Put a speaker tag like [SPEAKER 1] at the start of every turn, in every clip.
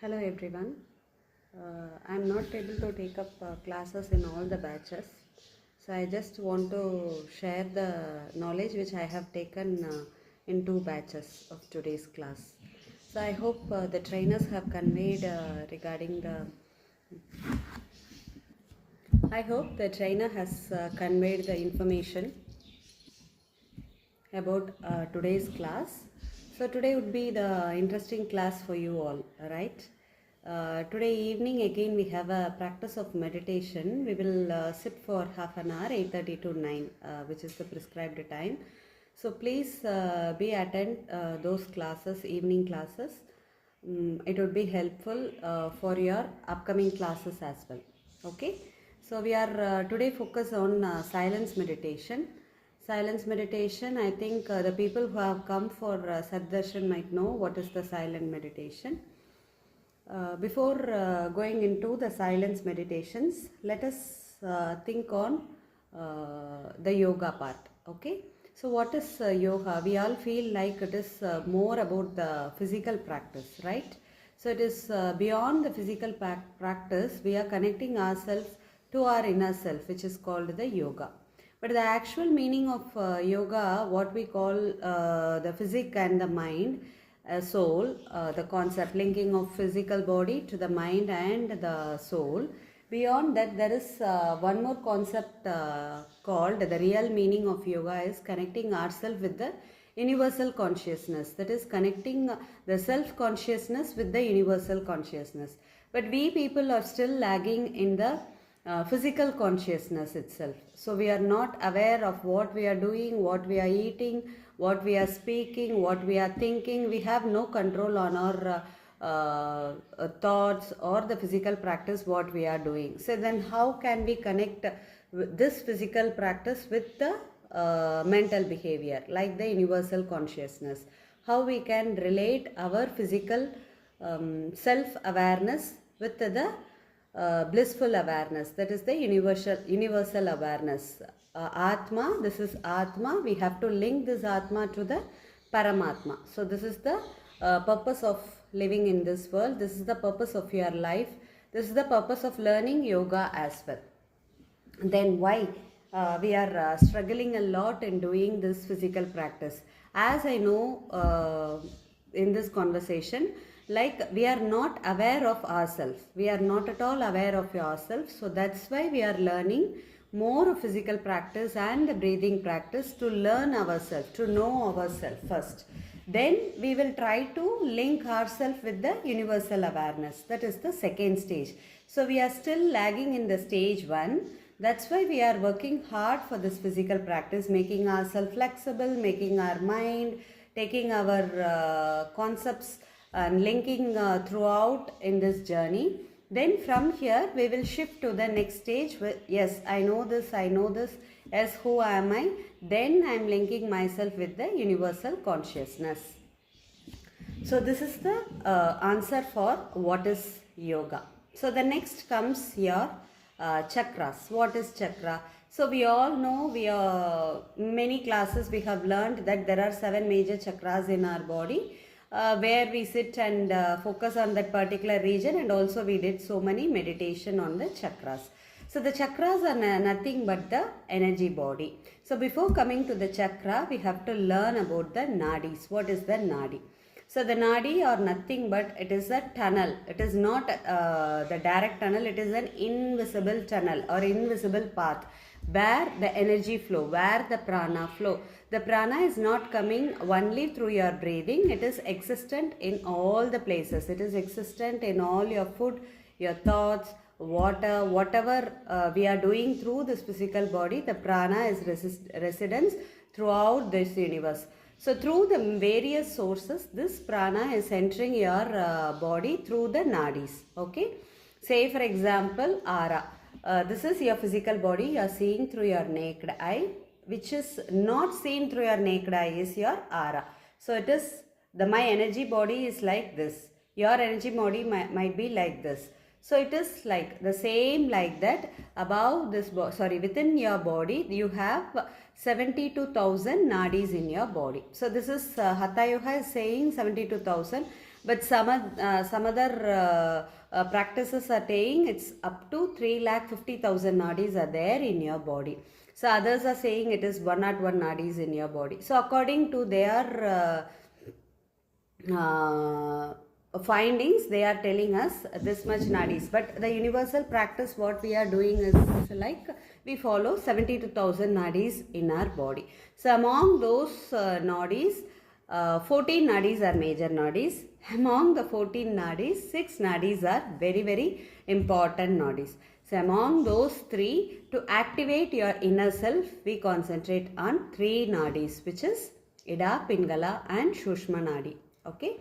[SPEAKER 1] Hello everyone. I am not able to take up classes in all the batches. So I just want to share the knowledge which I have taken in 2 batches of today's class. So I hope the trainers have conveyed regarding the I hope the trainer has conveyed the information about today's class. So today would be the interesting class for you all, right? Today evening again we have a practice of meditation. We will sit for half an hour, 8:30 to 9, which is the prescribed time. So please be attend those classes, evening classes. It would be helpful for your upcoming classes as well. Okay. So we are today focus on silence meditation. Silence meditation, I think the people who have come for Saddarshan might know what is the silent meditation. Before going into the silence meditations, let us think on the yoga part. Okay. So what is yoga? We all feel like it is more about the physical practice, right? So it is beyond the physical practice. We are connecting ourselves to our inner self, which is called the yoga. But the actual meaning of yoga, what we call the physique and the mind, soul, the concept linking of physical body to the mind and the soul. Beyond that, there is one more concept called the real meaning of yoga is connecting ourselves with the universal consciousness. That is connecting the self-consciousness with the universal consciousness. But we people are still lagging in the physical consciousness itself. So we are not aware of what we are doing, what we are eating, what we are speaking, what we are thinking. We have no control on our thoughts or the physical practice what we are doing. So then how can we connect this physical practice with the mental behavior like the universal consciousness? How we can relate our physical self-awareness with the blissful awareness, that is the universal awareness. Atma, this is Atma. We have to link this Atma to the Paramatma. So this is the purpose of living in this world. This is the purpose of your life. This is the purpose of learning yoga as well. Then why we are struggling a lot in doing this physical practice? As I know in this conversation, like we are not aware of ourselves. We are not at all aware of ourselves. So that's why we are learning more physical practice and the breathing practice to learn ourselves, to know ourselves first. Then we will try to link ourselves with the universal awareness. That is the second stage. So we are still lagging in the stage 1. That's why we are working hard for this physical practice, making ourselves flexible, making our mind, taking our concepts and linking throughout in this journey. Then from here we will shift to the next stage. Yes, I know this. Yes, who am I? Then I am linking myself with the universal consciousness. So this is the answer for what is yoga. So the next comes your chakras. What is chakra? So we all know, many classes we have learned that there are 7 major chakras in our body. Where we sit and focus on that particular region, and also we did so many meditation on the chakras. So the chakras are nothing but the energy body. So before coming to the chakra, we have to learn about the Nadis. What is the Nadi? So the Nadi are nothing but it is a tunnel. It is not the direct tunnel. It is an invisible tunnel or invisible path where the energy flow, where the prana flow. The prana is not coming only through your breathing. It is existent in all the places. It is existent in all your food, your thoughts, water, whatever we are doing through this physical body. The prana is residence throughout this universe. So through the various sources, this prana is entering your body through the nadis. Okay. Say for example, aura. This is your physical body. You are seeing through your naked eye. Which is not seen through your naked eye is your aura. So it is my energy body is like this. Your energy body might be like this. So it is like the same like that. Above this, within your body, you have 72,000 nadis in your body. So this is Hatha Yoga is saying 72,000. but some other practices are saying it's up to 3,50,000 nadis are there in your body. So others are saying it is 101 nadis in your body. So according to their findings, they are telling us this much nadis, but the universal practice what we are doing is like we follow 72,000 nadis in our body. So among those nadis, 14 nadis are major nadis. Among the 14 nadis, 6 nadis are very, very important nadis. So among those 3, to activate your inner self, we concentrate on 3 nadis, which is Ida, Pingala and Shushma nadi. Okay.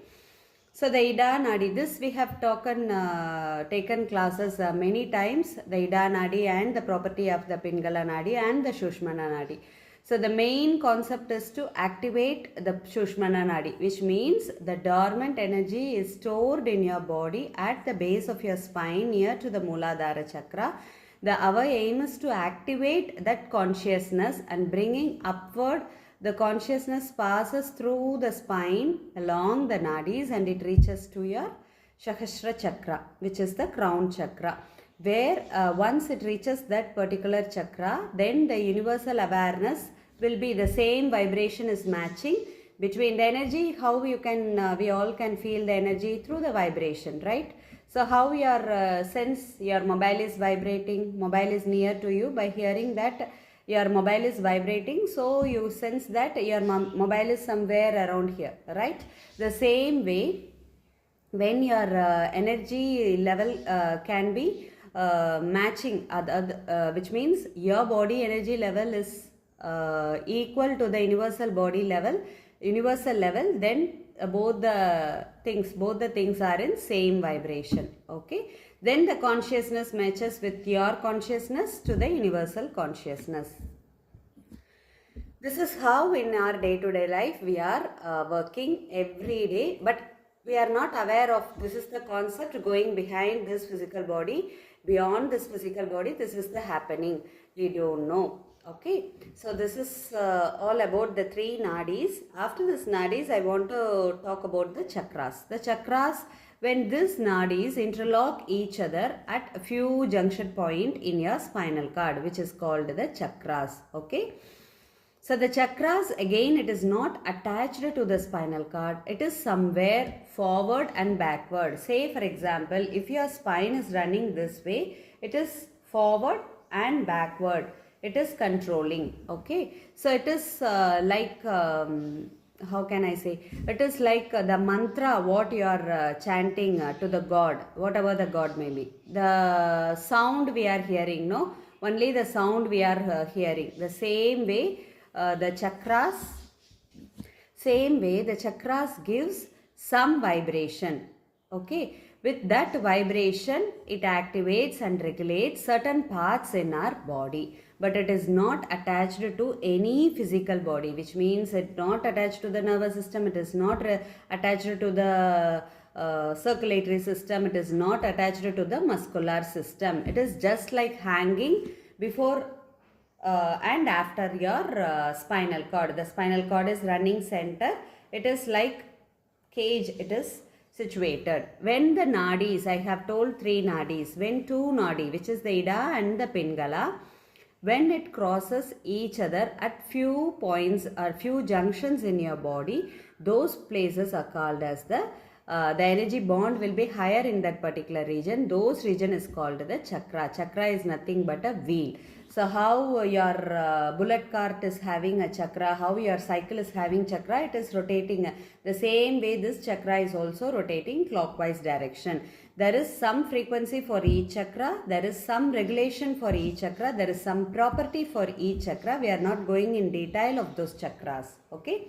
[SPEAKER 1] So the Ida nadi, this we have taken classes many times, the Ida nadi and the property of the Pingala nadi and the Shushmana nadi. So the main concept is to activate the Shushmana nadi, which means the dormant energy is stored in your body at the base of your spine near to the Mooladhara chakra. Our aim is to activate that consciousness and bringing upward. The consciousness passes through the spine along the nadis and it reaches to your Sahasra chakra, which is the crown chakra. Where once it reaches that particular chakra, then the universal awareness will be the same vibration is matching between the energy. How you can we all can feel the energy through the vibration, right? So how your sense your mobile is vibrating, mobile is near to you, by hearing that your mobile is vibrating, so you sense that your mobile is somewhere around here, right? The same way, when your energy level can be matching, which means your body energy level is equal to the universal body level, then both the things are in same vibration. Okay, then the consciousness matches with your consciousness to the universal consciousness. This is how in our day-to-day life we are working every day, but we are not aware of this is the concept going behind this physical body, beyond this physical body, this is the happening, we don't know. Okay, so this is all about the 3 nadis. After this nadis, I want to talk about the chakras. The chakras, when these nadis interlock each other at a few junction point in your spinal cord, which is called the chakras. Okay, so the chakras, again, it is not attached to the spinal cord. It is somewhere forward and backward. Say for example, if your spine is running this way, it is forward and backward. It is controlling. Okay, so it is like how can I say, it is like the mantra what you are chanting to the god, whatever the god may be. The sound we are hearing, no, only the sound we are hearing. The same way the chakras gives some vibration. Okay, with that vibration it activates and regulates certain parts in our body, but it is not attached to any physical body, which means it is not attached to the nervous system, it is not attached to the circulatory system, it is not attached to the muscular system. It is just like hanging before and after your spinal cord. The spinal cord is running center, it is like cage, it is situated. When the nadis, I have told 3 nadis, when 2 nadi, which is the Ida and the Pingala, when it crosses each other at few points or few junctions in your body, those places are called as the energy bond will be higher in that particular region. Those region is called the chakra. Chakra is nothing but a wheel. So how your bullet cart is having a chakra, how your cycle is having chakra, it is rotating. The same way this chakra is also rotating clockwise direction. There is some frequency for each chakra, there is some regulation for each chakra, there is some property for each chakra. We are not going in detail of those chakras. Okay.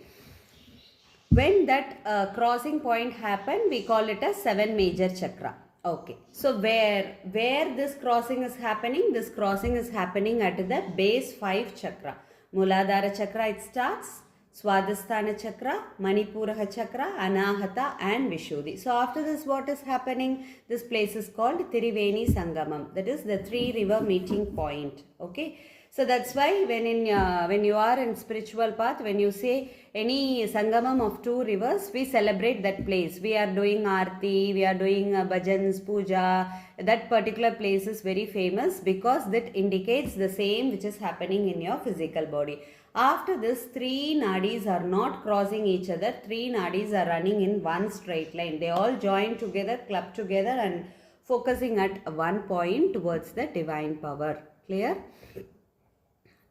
[SPEAKER 1] When that crossing point happen, we call it a 7 major chakra. Okay, so where this crossing is happening? This crossing is happening at the base 5 chakra. Mooladhara chakra it starts, Swadhisthana chakra, Manipura chakra, Anahata and Vishuddhi. So after this what is happening? This place is called Triveni Sangamam. That is the 3 river meeting point. Okay, So that's why when you are in spiritual path, when you say any sangamam of two rivers, we celebrate that place. We are doing aarti, we are doing bhajans, puja. That particular place is very famous because that indicates the same which is happening in your physical body. After this, 3 nadis are not crossing each other. 3 nadis are running in one straight line. They all join together, club together and focusing at one point towards the divine power. Clear?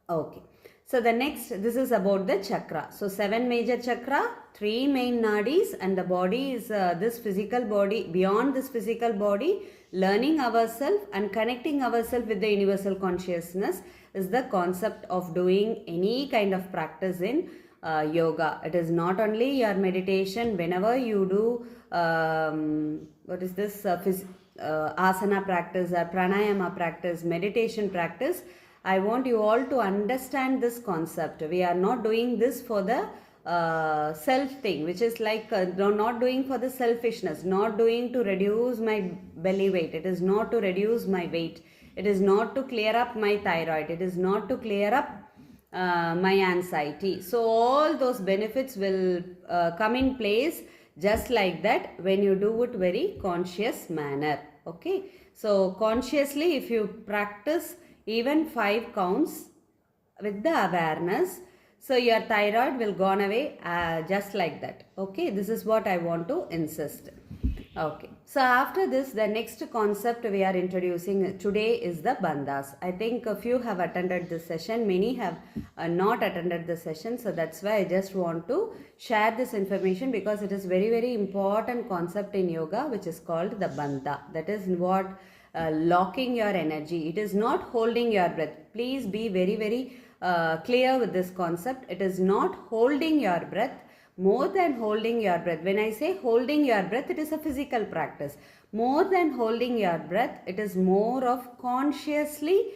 [SPEAKER 1] Okay. So the next, this is about the chakra. So 7 major chakra, 3 main nadis, and the body is this physical body. Beyond this physical body, learning ourselves and connecting ourselves with the universal consciousness is the concept of doing any kind of practice in yoga. It is not only your meditation. Whenever you do what is this asana practice or pranayama practice, meditation practice, I want you all to understand this concept. We are not doing this for the self thing, which is like not doing for the selfishness, not doing to reduce my belly weight. It is not to reduce my weight. It is not to clear up my thyroid. It is not to clear up my anxiety. So all those benefits will come in place just like that when you do it very conscious manner. Okay. So consciously, if you practice even 5 counts with the awareness, so your thyroid will gone away just like that. Okay, this is what I want to insist. Okay, so after this, the next concept we are introducing today is the bandhas. I think a few have attended this session, many have not attended the session. So that's why I just want to share this information because it is very, very important concept in yoga, which is called the bandha. That is what locking your energy. It is not holding your breath. Please be very, very clear with this concept. It is not holding your breath. More than holding your breath. When I say holding your breath, it is a physical practice. More than holding your breath, it is more of consciously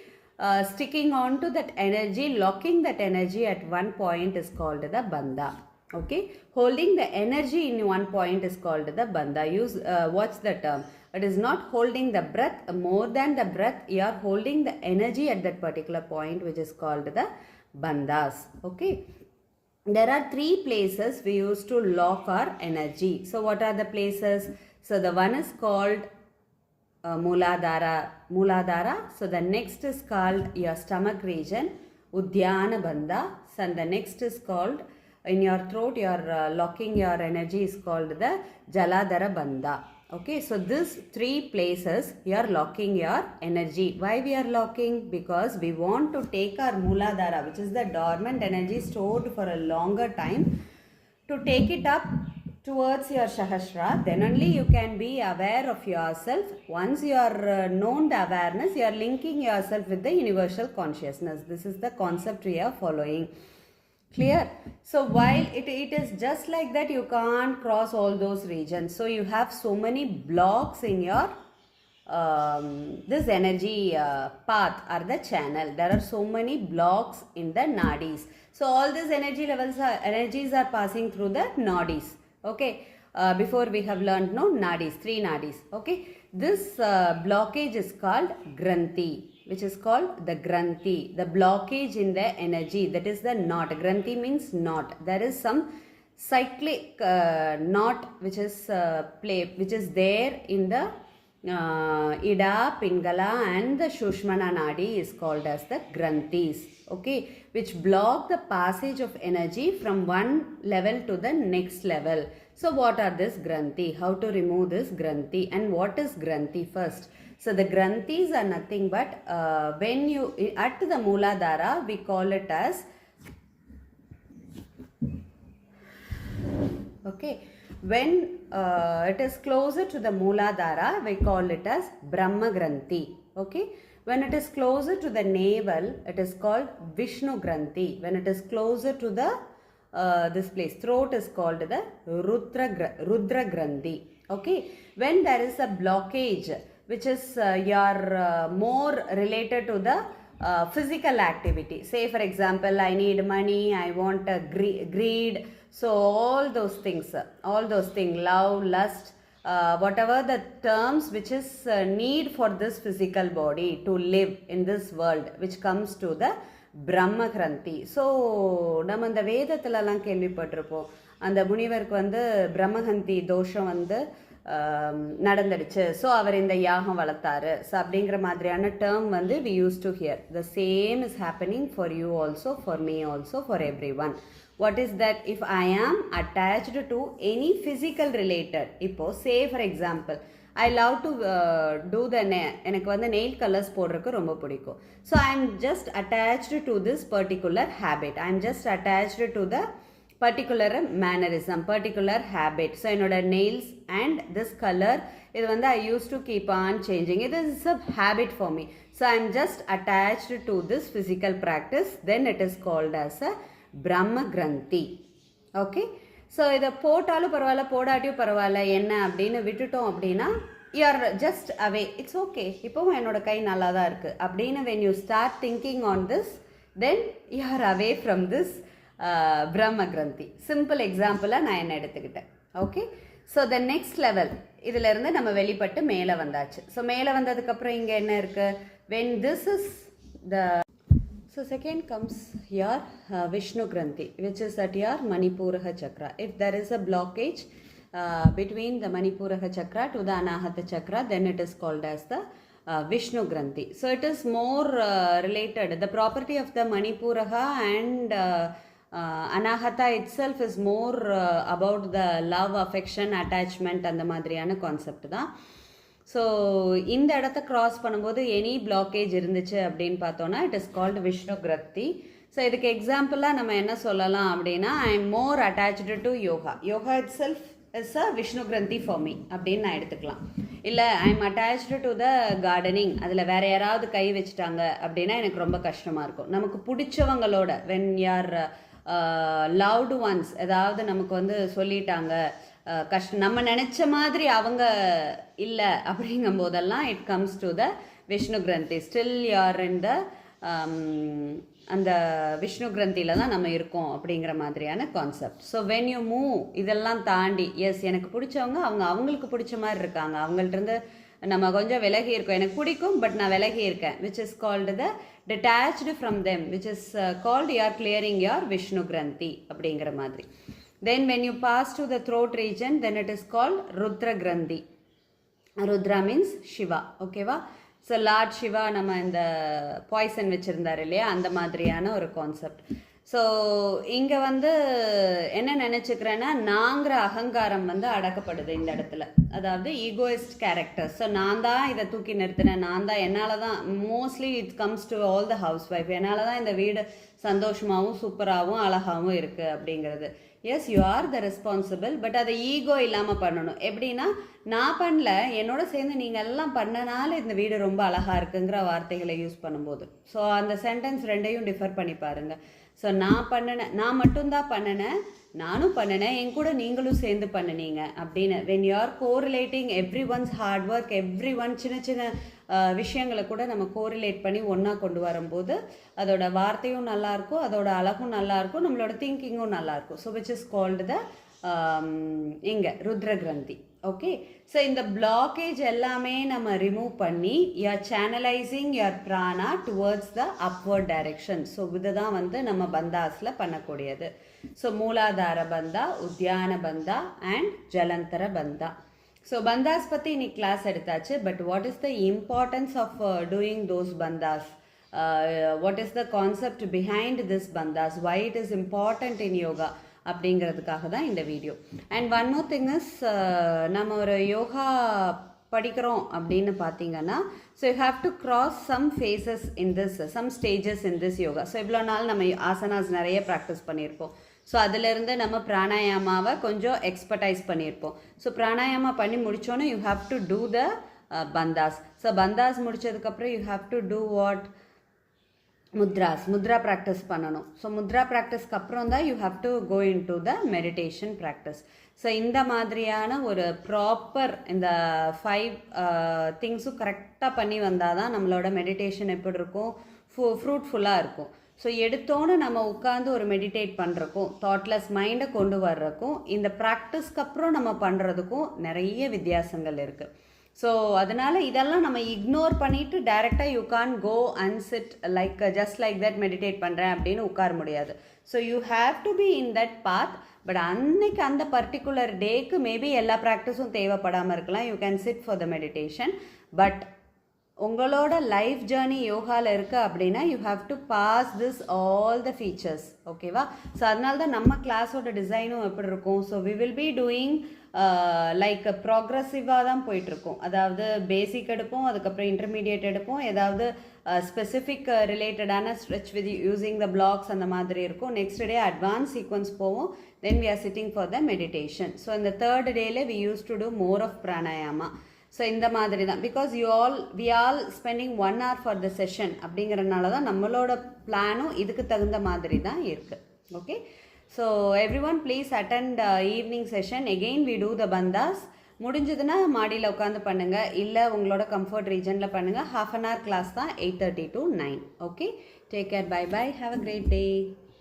[SPEAKER 1] sticking on to that energy, locking that energy at one point is called the bandha. Okay, holding the energy in one point is called the bandha. Watch the term. It is not holding the breath. More than the breath, you are holding the energy at that particular point, which is called the bandhas. Okay. There are 3 places we use to lock our energy. So what are the places? So the one is called Mooladhara. So the next is called your stomach region, Uddiyana Bandha. And the next is called in your throat, your locking your energy is called the Jaladhara Bandha. Okay, so these 3 places you are locking your energy. Why we are locking? Because we want to take our Mooladhara, which is the dormant energy stored for a longer time, to take it up towards your Sahasrara. Then only you can be aware of yourself. Once you are known the awareness, you are linking yourself with the universal consciousness. This is the concept we are following. Clear? So while it is just like that, you can't cross all those regions. So you have so many blocks in your this energy path or the channel. There are so many blocks in the nadis. So all these energies are passing through the nadis. Okay. Before we have learned nadis, 3 nadis. Okay. This blockage is called granthi, which is called the granthi, the blockage in the energy, that is the knot. Granthi means knot. There is some cyclic knot which is there in the Ida, Pingala and the Shushmana Nadi is called as the granthis, okay, which block the passage of energy from one level to the next level. So what are this granthi? How to remove this granthi? And what is granthi first? So the granthis are nothing but when you at the Mooladhara, we call it as when it is closer to the Mooladhara, we call it as Brahma Granthi. Okay. When it is closer to the navel, it is called Vishnu Granthi. When it is closer to the this place, throat, is called the Rudra Granthi. Okay. When there is a blockage, which is more related to the physical activity. Say for example, I need money, I want greed. So all those things, love, lust, whatever the terms which is need for this physical body to live in this world, which comes to the பிரம்ம கிரந்தி. So நம்ம இந்த வேதத்துலலாம் கேள்விப்பட்டிருப்போம், அந்த முனிவருக்கு வந்து பிரம்மகந்தி தோஷம் வந்து நடந்துடுச்சு, so அவர் இந்த யாகம் வளர்த்தாரு. ஸோ அப்படிங்கிற மாதிரியான டேர்ம் வந்து we use to hear. The same is happening for you also, for me also, for everyone. What is that? If I am attached to any physical related, இப்போ say for example, I love to do the எனக்கு வந்து nail colours போடுறதுக்கு ரொம்ப பிடிக்கும். So I am just attached to this particular habit. I am just attached to the particular mannerism, particular habit. So என்னோட nails and this color, இது வந்து I used to keep on changing. It is a habit for me. So I am just attached to this physical practice. Then it is called as a பிரம்ம கிரந்தி. Okay, so இதை போட்டாலும் பரவாயில்ல, போடாட்டியும் பரவாயில்ல, என்ன அப்படின்னு விட்டுட்டோம் அப்படின்னா you are just away. It's okay, இப்போவும் என்னோட கை நல்லா தான் இருக்குது அப்படின்னு when you start thinking on this, then you are away from this பிரம்ம கிரந்தி. சிம்பிள் எக்ஸாம்பிளாக நான் என்ன எடுத்துக்கிட்டேன். Okay, so the next level, இதிலேருந்து நம்ம வெளிப்பட்டு மேலே வந்தாச்சு. ஸோ மேலே வந்ததுக்கப்புறம் இங்கே என்ன இருக்குது? When this is the So second comes your Vishnu Granthi, which is at your Manipuraha Chakra. If there is a blockage between the Manipuraha Chakra to the Anahata Chakra, then it is called as the Vishnu Granthi. So it is more related. The property of the Manipuraha and Anahata itself is more about the love, affection, attachment and the madriyana concept da. So இந்த இடத்த cross பண்ணும்போது any blockage இருந்துச்சு அப்படின்னு பார்த்தோன்னா it is called Vishnu Kranti. So இதுக்கு எக்ஸாம்பிளாக நம்ம என்ன சொல்லலாம் அப்படின்னா, I am more attached to yoga. Yoga itself is a Vishnu granthi for me அப்படின்னு நான் எடுத்துக்கலாம். இல்லை I am attached to the gardening, அதில் வேறு யாராவது கை வச்சுட்டாங்க அப்படின்னா எனக்கு ரொம்ப கஷ்டமாக இருக்கும். நமக்கு பிடிச்சவங்களோட வென் யார் லவ்டு ஒன்ஸ் ஏதாவது நமக்கு வந்து சொல்லிட்டாங்க, நம்ம நினச்ச மாதிரி அவங்க இல்லை அப்படிங்கும் போதெல்லாம் it comes to the Vishnu granthi. Still யார் இன் த அந்த விஷ்ணு கிரந்தியில் தான் நம்ம இருக்கோம் அப்படிங்கிற மாதிரியான concept. So when you move இதெல்லாம் தாண்டி, எஸ் எனக்கு பிடிச்சவங்க அவங்க அவங்களுக்கு பிடிச்ச மாதிரி இருக்காங்க, அவங்கள்ட்ட நம்ம கொஞ்சம் விலகி இருக்கோம், எனக்கு பிடிக்கும் பட் நான் விலகி இருக்கேன், which is called the detached from them, which is called you are clearing your Vishnu granthi அப்படிங்கிற மாதிரி. Then when you pass to the throat region, then it is called Rudra Granthi. Rudra means Shiva. Okay va? So Lord Shiva நம்ம இந்த poison வச்சுருந்தார் இல்லையா, அந்த மாதிரியான ஒரு concept. So இங்கே வந்து என்ன நினச்சிக்கிறேன்னா, நாங்கிற அகங்காரம் வந்து அடக்கப்படுது இந்த இடத்துல, அதாவது ஈகோயிஸ்ட் கேரக்டர். ஸோ நான் தான் இதை தூக்கி நிறுத்தினேன், நான் தான், என்னால் தான், mostly it comes to all the housewife, என்னால் தான் இந்த வீடு சந்தோஷமாகவும் சூப்பராகவும் அழகாகவும் இருக்குது அப்படிங்கிறது. Yes you are the responsible, but அதை ஈகோ இல்லாமல் பண்ணணும். எப்படின்னா, நான் பண்ணல, என்னோட சேர்ந்து நீங்கள் எல்லாம் பண்ணனால இந்த வீடு ரொம்ப அழகாக இருக்குங்கிற வார்த்தைகளை யூஸ் பண்ணும்போது, ஸோ அந்த சென்டென்ஸ் ரெண்டையும் டிஃபர் பண்ணி பாருங்கள். ஸோ நான் பண்ணினேன், நான் மட்டும்தான் பண்ணினேன், நானும் பண்ணினேன், என் கூட நீங்களும் சேர்ந்து பண்ணினீங்க அப்படின்னு. When you are correlating everyone's hard work, everyone சின்ன சின்ன விஷயங்களை கூட நம்ம கோரிலேட் பண்ணி ஒன்றா கொண்டு வரும்போது அதோட வார்த்தையும் நல்லாயிருக்கும், அதோட அழகும் நல்லாயிருக்கும், நம்மளோட திங்கிங்கும் நல்லாயிருக்கும். ஸோ விச் இஸ் கால்டு த இங்கே ருத்ர கிரந்தி. ஓகே, ஸோ இந்த பிளாக்கேஜ் எல்லாமே நம்ம ரிமூவ் பண்ணி யூஆர் சேனலைசிங் your prana towards the upward direction. So இதுதான் வந்து நம்ம பந்தாஸில் பண்ணக்கூடியது. ஸோ மூலாதார பந்தா, உத்தியான பந்தா அண்ட் ஜலந்தர பந்தா. ஸோ பந்தாஸ் பற்றி இன்னைக்கு கிளாஸ் எடுத்தாச்சு. But what is the importance of doing those bandhas? What is the concept behind this bandhas? Why it is important in yoga அப்படிங்கிறதுக்காக தான் இந்த வீடியோ. And one more thing is, நம்ம ஒரு யோகா படிக்கிறோம் அப்படின்னு பார்த்தீங்கன்னா, so you have to cross some phases in this, some stages in this yoga. So இவ்வளோ நாள் நம்ம ஆசனாஸ் நிறைய ப்ராக்டிஸ் பண்ணியிருப்போம். ஸோ அதிலிருந்து நம்ம பிராணாயாமாவை கொஞ்சம் எக்ஸ்பர்டைஸ் பண்ணியிருப்போம். ஸோ பிராணாயாமா பண்ணி முடித்தோன்னே you have to do the bandhas. So bandhas முடித்ததுக்கப்புறம் you have to do what? Mudras, mudra practice பண்ணணும். ஸோ முத்ரா ப்ராக்டிஸ்க்கு அப்புறம் தான் you have to go in to the meditation practice. So இந்த மாதிரியான ஒரு ப்ராப்பர் இந்த 5 திங்ஸும் கரெக்டாக பண்ணி வந்தால் தான் நம்மளோட மெடிடேஷன் எப்படி இருக்கும்? ஃப்ரூட்ஃபுல்லாக இருக்கும். ஸோ எடுத்தோன்னு நம்ம உட்காந்து ஒரு மெடிடேட் பண்ணுறக்கும், தாட்லெஸ் மைண்டை கொண்டு வர்றதுக்கும், இந்த ப்ராக்டிஸ்க்கு அப்புறம் நம்ம பண்ணுறதுக்கும் நிறைய வித்தியாசங்கள் இருக்குது. ஸோ அதனால் இதெல்லாம் நம்ம இக்னோர் பண்ணிவிட்டு டைரெக்டாக you can go and sit like just like that meditate பண்ணுறேன் அப்படின்னு உட்கார முடியாது. So you have to be in that path. But அன்னைக்கு அந்த பர்டிகுலர் டேக்கு மேபி எல்லா ப்ராக்டிஸும் தேவைப்படாமல் இருக்கலாம். You can sit for the meditation. But உங்களோட லைஃப் ஜேர்னி யோகாவில் இருக்குது அப்படின்னா you have to pass this all the features. ஓகேவா? ஸோ அதனால தான் நம்ம கிளாஸோட டிசைனும் எப்படி இருக்கும். So we will be doing like ப்ராக்ரஸிவாக தான் போயிட்டுருக்கோம். அதாவது பேசிக் எடுப்போம், அதுக்கப்புறம் இன்டர்மீடியேட் எடுப்போம், ஏதாவது ஸ்பெசிஃபிக் ரிலேட்டடான stretch with using the blocks அந்த மாதிரி இருக்கும். நெக்ஸ்ட் டே அட்வான்ஸ் சீக்வன்ஸ் போவோம். Then we are sitting for the meditation. So இந்த தேர்ட் டேல we use to do more of pranayama. So இந்த மாதிரி தான், because we all spending 1 hour for the session அப்படிங்கிறனால தான் நம்மளோட பிளானும் இதுக்கு தகுந்த மாதிரி தான் இருக்குது. Okay, so everyone please attend evening session. Again we do the பந்தாஸ். முடிஞ்சதுன்னா மாடியில் உட்காந்து பண்ணுங்கள், இல்லை உங்களோட கம்ஃபர்ட் ரீஜனில் பண்ணுங்கள். 1/2 hour கிளாஸ் தான், 8:30 to 9. Okay, take care, bye bye, have a great day.